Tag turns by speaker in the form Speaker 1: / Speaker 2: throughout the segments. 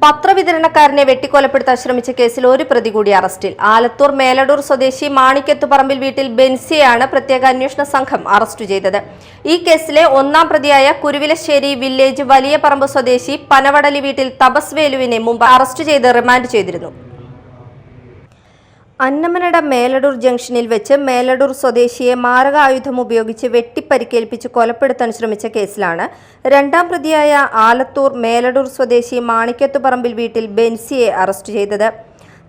Speaker 1: പത്രവിതരണക്കാരനെ വെട്ടിക്കൊലപ്പെടുത്താൻ ശ്രമിച്ച കേസിൽ ഒരു പ്രതി കൂടി അറസ്റ്റിൽ. ആലത്തൂർ മേലടൂർ സ്വദേശി മാണിക്കത്തുപറമ്പിൽ വീട്ടിൽ ബെൻസിയെയാണ് പ്രത്യേക അന്വേഷണ സംഘം അറസ്റ്റ് ചെയ്തത്. ഈ കേസിലെ ഒന്നാം പ്രതിയായ കുരുവിലശ്ശേരി വില്ലേജ് വലിയ പറമ്പ് സ്വദേശി പനവടലി വീട്ടിൽ തപസ് വേലുവിനെ മുമ്പ് അറസ്റ്റ് ചെയ്ത് റിമാൻഡ് ചെയ്തിരുന്നു. അന്നമനട മേലടൂർ ജംഗ്ഷനിൽ വെച്ച് മേലടൂർ സ്വദേശിയെ മാരകായുധം ഉപയോഗിച്ച് വെട്ടിപ്പരിക്കേൽപ്പിച്ച് കൊലപ്പെടുത്താൻ ശ്രമിച്ച കേസിലാണ് രണ്ടാം പ്രതിയായ ആലത്തൂർ മേലടൂർ സ്വദേശി മാണിക്കത്തുപറമ്പിൽ വീട്ടിൽ ബെൻസിയെ അറസ്റ്റ് ചെയ്തത്.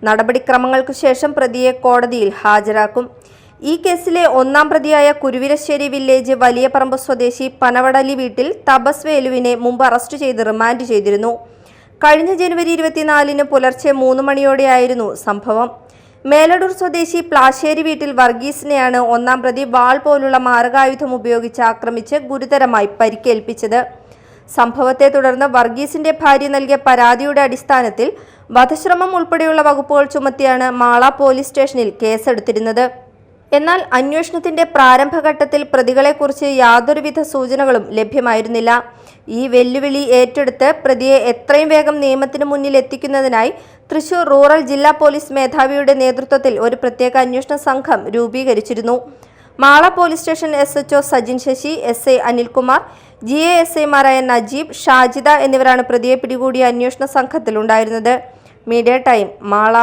Speaker 1: നടപടിക്രമങ്ങൾക്കു ശേഷം പ്രതിയെ കോടതിയിൽ ഹാജരാക്കും. ഈ കേസിലെ ഒന്നാം പ്രതിയായ കുരുവിലശ്ശേരി വില്ലേജ് വലിയ പറമ്പ് സ്വദേശി പനവടലി വീട്ടിൽ തപസ് വേലുവിനെ മുമ്പ് അറസ്റ്റ് ചെയ്ത് റിമാൻഡ് ചെയ്തിരുന്നു. കഴിഞ്ഞ ജനുവരി 24 പുലർച്ചെ 3 മണിയോടെയായിരുന്നു സംഭവം. മേലടൂർ സ്വദേശി പ്ലാശ്ശേരി വീട്ടിൽ വർഗീസിനെയാണ് ഒന്നാം പ്രതി വാൾ പോലുള്ള മാരകായുധം ഉപയോഗിച്ച് ആക്രമിച്ച് ഗുരുതരമായി പരിക്കേൽപ്പിച്ചത്. സംഭവത്തെ തുടർന്ന് വർഗീസിന്റെ ഭാര്യ നൽകിയ പരാതിയുടെ അടിസ്ഥാനത്തിൽ വധശ്രമം ഉൾപ്പെടെയുള്ള വകുപ്പുകൾ ചുമത്തിയാണ് മാള പോലീസ് സ്റ്റേഷനിൽ കേസെടുത്തിരുന്നത്. എന്നാൽ അന്വേഷണത്തിന്റെ പ്രാരംഭഘട്ടത്തിൽ പ്രതികളെക്കുറിച്ച് യാതൊരുവിധ സൂചനകളും ലഭ്യമായിരുന്നില്ല. ഈ വെല്ലുവിളി ഏറ്റെടുത്ത് പ്രതിയെ എത്രയും വേഗം നിയമത്തിന് മുന്നിൽ എത്തിക്കുന്നതിനായി തൃശൂർ റൂറൽ ജില്ലാ പോലീസ് മേധാവിയുടെ നേതൃത്വത്തിൽ ഒരു പ്രത്യേക അന്വേഷണ സംഘം രൂപീകരിച്ചിരുന്നു. Mala police station SHO Sajin Sasi, SI Anilkumar, GASIമാരായ നജീബ്, ഷാജിദ എന്നിവരാണ് പ്രതിയെ പിടികൂടിയ അന്വേഷണ സംഘത്തിൽ ഉണ്ടായിരുന്നത്. Media time, Mala.